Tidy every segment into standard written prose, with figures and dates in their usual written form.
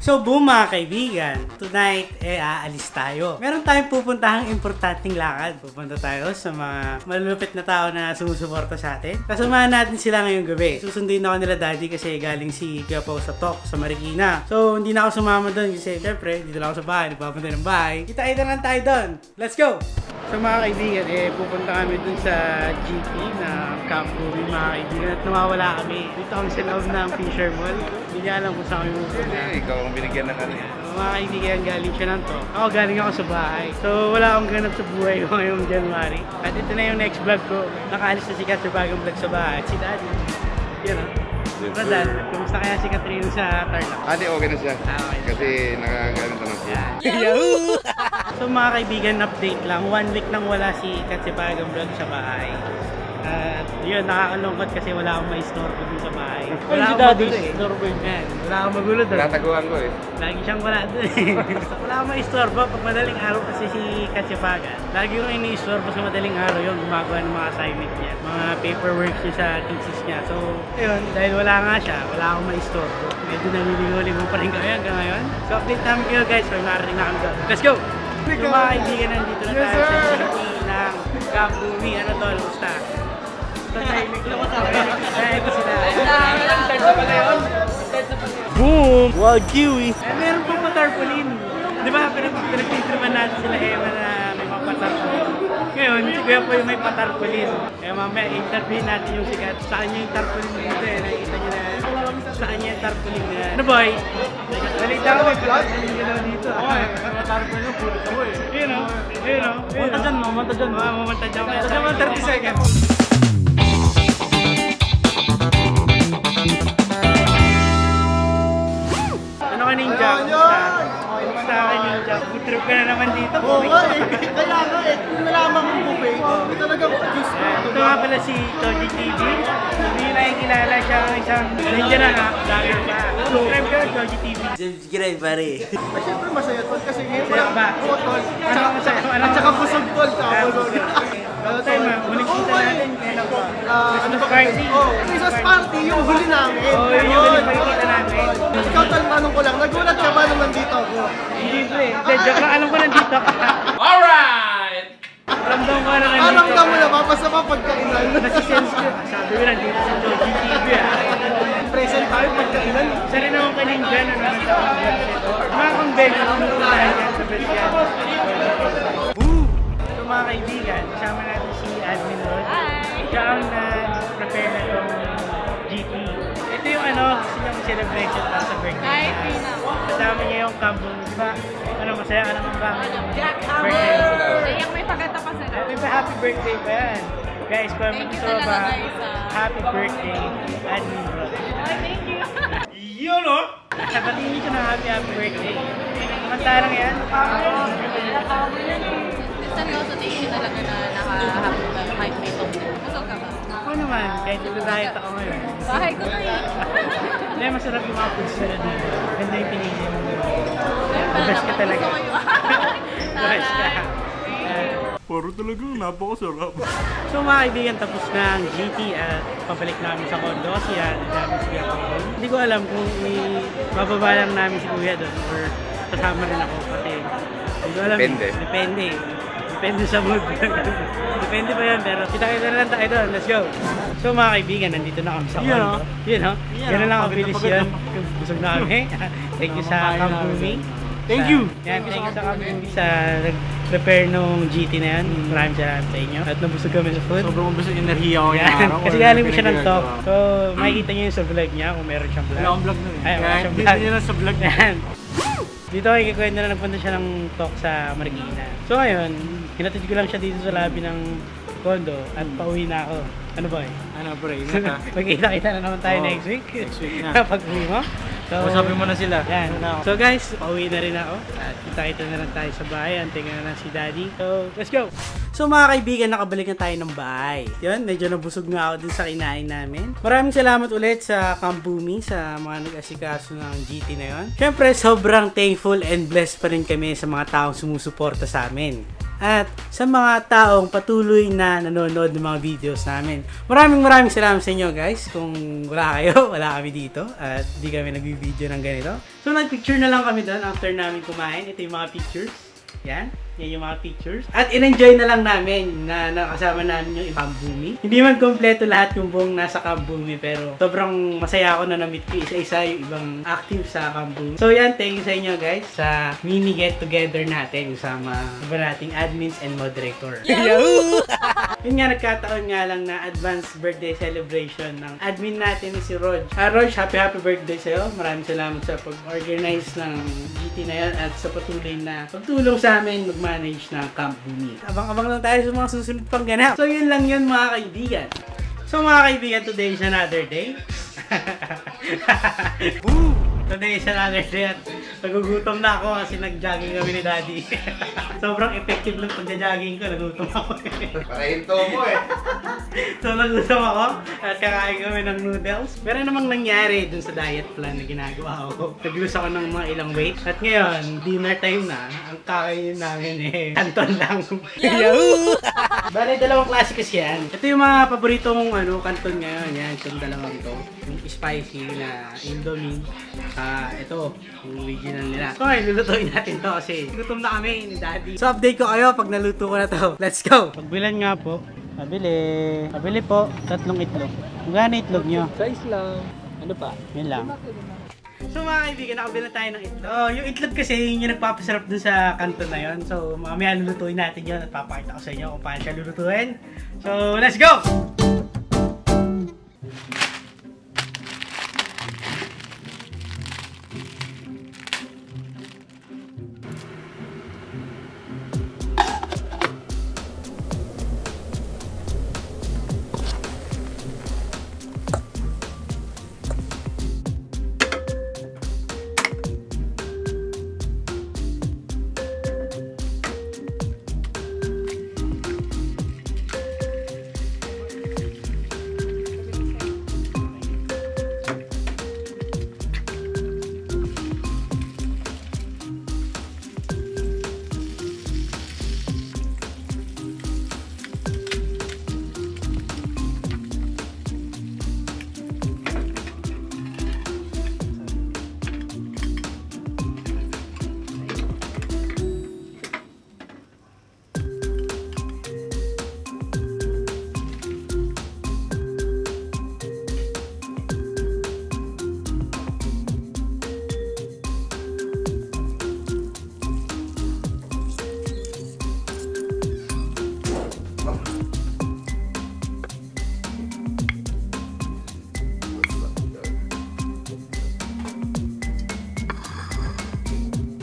So boom mga kaibigan, tonight aalis tayo. Meron tayong pupuntahang importanteng lakad. Pupunta tayo sa mga malulupit na tao na sumusuporta sa atin. Kasamahan natin sila ngayong gabi. Susundin ako nila daddy kasi galing si Kuya Pao sa talk sa Marikina. So hindi na ako sumama doon kasi syempre dito lang ako sa bahay, nagpapunta ng bahay. Kita-kita lang tayo doon. Let's go! So mga kaibigan, pupunta kami dun sa GP na Camp Movie mga kaibigan at nawawala kami. Dito kami sa loob ng Fisher Mall. Hindi niya alam kung saan kami pupunta. Ikaw ang binigyan ng ano. Mga kaibigan, galing siya ng talk. Ako galing ako sa bahay. So wala akong ganap sa buhay ko ngayong January. At ito na yung next vlog ko. Nakaalis na si Kat sa bagong vlog sa bahay. At si Daddy. Yun o. Radal, kumusta kaya si Katrina sa Tarlac? Ate, okay na siya. Okay. Kasi nakaganito na siya. Yahoo! So mga kaibigan, update lang. 1 week nang wala si Kat sa bagong vlog sa bahay. At yun, nakakalungkot kasi wala akong ma-istorbo dun sa bahay. Wala akong magulo eh. Wala akong magulo doon. Nataguan ko eh. Lagi siyang wala doon eh. Wala akong ma-istorbo. Pag madaling araw kasi si Katsipagan, lagi yung ini-istorbo sa madaling araw yun. Gumagawa ng mga assignment niya. Mga paperwork niya sa thesis niya. So, yun, dahil wala nga siya, wala akong ma-istorbo. Medyo naliligoling mo pa rin kami hanggang ngayon. So, update namin kayo guys. May marating na kami doon. Let's go! So, mga kaibigan, nandito na tayo sa GP ng Camp Movie. Ano to? Lusta? Boom! Wow, Kiwi! Meron pong patarpaulin. Di ba, pinag-intriman natin sila Emma na may mga patarpaulin. Ngayon, si Kuya po yung may patarpaulin. Kaya mamaya, interview natin yung sikat. Saan niya yung tarpaulin dito eh. Nakita niyo na saan niya yung tarpaulin na. Ano boy? Balita ko may patarpaulin ka daw dito. Oo eh, may patarpaulin yung pulot ko eh. Yun o, yun o. Mamanta dyan, mamanta dyan. Mamanta dyan. Mamanta dyan, 30 seconds. Ano ka ninja? Kumusta ka ninja? Food trip ka na naman dito. Oo nga eh. Kaya nga eh. Kung nalaman kong buffet, may talagang juice ko. Ito nga pala si Toji TV. Hindi na yung kilala siya isang ninja na nga. Vlogger pa. Subscribe ka Toji TV. Subscribe pare. Siyempre masaya tol kasi ngayon Masaya ba? Oo tol. Ano At saka busog tol. Ano tayo ma? Huling kita natin. Kailan po? Ano ba party? Christmas party, yung huli namin. Oo, yun yung huling pakikita namin. Ikaw tol, tanong ko lang, nagulat ka ba nung nandito ako? Hindi ko eh. Joke lang, alam ko nandito ka. Alright! Ramdam ko na nandito. Aramdam mo na ba? Basta ba pagkainan? Nasisense ko. Sabi ko nandito sa Toji TV ah. Present tayo pagkainan. Isa rin akong kaninja na naman sa vlog nito. Mga kang Ben, ang tayo yan sa best yan. Boom! So mga kaibigan, kasama natin si Admin Rod. Siya ang nag-prepare na itong GP. Ito yung ano, gusto niyang celebration para sa birthday. Kasama niya yung kambo. Di ba? Ano, masaya ka naman ba? Birthday. Yung may pagkata pa sa Happy birthday pa yan. Guys, kung gusto ba, happy birthday, Admin Rod. Thank you. Yun o! Sabatin niyo siya ng happy birthday. Kamantarang yan. Seryoso, thank you talaga na nakahabot ka kahit may ito. Busog ka ba? Ako naman, kahit nag-diet ako ngayon. Bahay ko na eh. Hindi, masarap yung mga foods na dito. Ganda yung pinili mo. The best ka talaga. The best ka. Paro talagang napakasarap. So mga kaibigan, tapos na ang GT at pabalik namin sa condo kasi namin si Kuya Pao. Hindi ko alam kung mababa lang namin si Kuya doon or kasama rin ako kasi hindi ko alam. Depende. Depende sa mood. Depende pa yan, pero kita-kita na lang tayo doon. Let's go! So mga kaibigan, nandito na kami sa condo. Yun o. Ganun lang kabilis yun. Busog na kami. Thank you sa Camp Movie. Thank you! Yan, thank you sa Camp Movie sa nag-prepare nung GT na yan. Maraming salamat sa inyo. At nabusog kami sa food. Sobrang busog enerhiya ko yung araw. Kasi galing mo siya ng talk. So makikita nyo yun sa vlog niya kung meron siyang vlog. Wala akong vlog nun eh. Ay, wala siyang vlog. Dito nyo lang sa vlog na yan. Dito ay kikwento na nagpunta siya ng talk sa Marikina. So ngayon, kinatid ko lang siya dito sa lobby ng condo at pauwi na ako. Ano ba eh? Ano pre, Magkita-kita na naman tayo next week. Next week na. Pag-uwi mo. So, sabi mo na sila. Yan. So guys, pauwi na rin ako. At kita-kita na lang tayo sa bahay. Antingin na lang si Daddy. So, let's go! So mga kaibigan, nakabalik na tayo ng bahay. Yun, medyo nabusog nga ako dun sa kinain namin. Maraming salamat ulit sa Camp Movie, sa mga nag-asikaso ng GT na yun. Siyempre, sobrang thankful and blessed pa rin kami sa mga taong sumusuporta sa amin. at sa mga taong patuloy na nanonood ng mga videos namin. Maraming salamat sa inyo guys. Kung wala kayo, wala kami dito at di kami nag-video ng ganito. So nag-picture na lang kami doon after namin kumain. Ito yung mga pictures. Yan yung mga pictures. At in-enjoy na lang namin na nakasama namin yung ibang bumi. Hindi man kompleto lahat yung buong nasa Camp Bumi, pero sobrang masaya ako na na-meet ko isa-isa yung ibang active sa Camp Bumi. So yan, thank you sa inyo guys sa mini get-together natin kasama iba nating admins and moderator. Yun nga, nagkataon nga lang na advanced birthday celebration ng admin natin si Rog. Rog, happy birthday sa'yo. Maraming salamat sa pag-organize ng GT na yan at sa patuloy na pagtulong sa amin mag-manage ng Camp Bumi. Abang-abang lang tayo sa mga susunod pang ganap. So yun lang yun mga kaibigan. So mga kaibigan, today is another day. Today is another day at nagugutom na ako kasi nag-jogging kami ni Daddy. Sobrang effective lang pagja-jogging ko, nagutom ako Pakahinto mo eh. So nagutom ako at kakain kami ng noodles. Pero namang nangyari dun sa diet plan na ginagawa ko. Nag-lose ako ng mga ilang weight. At ngayon, dinner time na. Ang kakainin namin kanton lang. Bale, dalawang klase kasi yan. Ito yung mga paborito kong kanton ngayon. Yan, itong dalawang to. Yung spicy na Indomie. Ito, yung original nila. So, lulutuin natin to kasi gutom na kami ni Daddy. So, update ko kayo pag naluto ko na to. Let's go! Pagbilan nga po. Pabili po. 3 itlog. Magkano itlog nyo? Size lang. Ano pa? Yun lang. So mga kaibigan, nakabila tayo ng itlog. Yung itlog kasi yung nagpapasarap dun sa kanton na yun. So mamaya lulutuin natin yun at papakita ko sa inyo kung paano siya lulutuin. So let's go!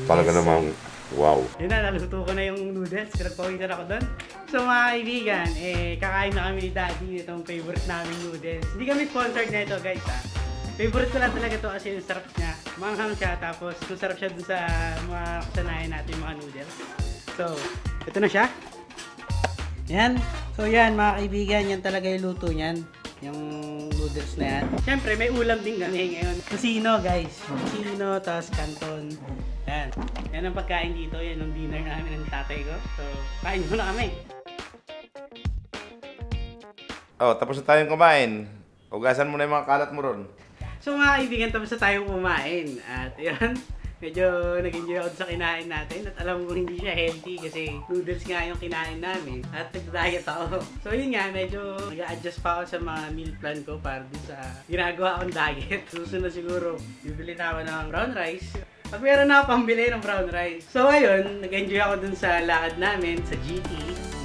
Talaga namang wow. Yun na, naluto ko na yung noodles. Pinagpawisan ako doon. So mga kaibigan, kakain na kami ni Daddy itong favorite namin noodles. Hindi kami sponsored na ito guys ha. Favorite ko lang talaga ito kasi yung sarap niya. Manghang siya tapos masarap siya dun sa mga kasanayan natin mga noodles. So, ito na siya. Yan. So yan mga kaibigan, yan talaga yung luto niyan. Yung noodles na yan. Siyempre, may ulam din kami ngayon. Kusino guys. Kusino, tapos canton. Yan. Yan ang pagkain dito. Yan ang dinner namin ng tatay ko. So, kain muna kami. Oh, tapos na tayong kumain. Ugasan mo na yung mga kalat mo ron. So mga kaibigan, tapos na tayong kumain. At yan, medyo nag-enjoy ako sa kinain natin. At alam ko hindi siya healthy kasi noodles nga yung kinain namin. At nag-diet ako. So yun nga, medyo nag-a-adjust pa ako sa mga meal plan ko para dun sa ginagawa akong diet. Susunod siguro, bibili na ako ng brown rice. At meron na ako pambili ng brown rice. So ayun, nag-enjoy ako dun sa lakad namin sa GT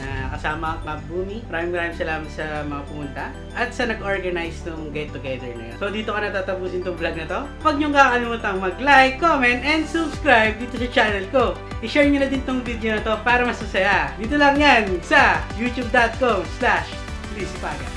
na kasama ang Camp Bumi. Maraming salamat sa mga pumunta at sa nag-organize ng get-together na yun. So dito ka natatapusin itong vlog na to. Huwag niyong kakalimutang mag-like, comment, and subscribe dito sa channel ko. I-share niyo na din itong video na to para mas masaya. Dito lang yan sa youtube.com/LizzyPagan.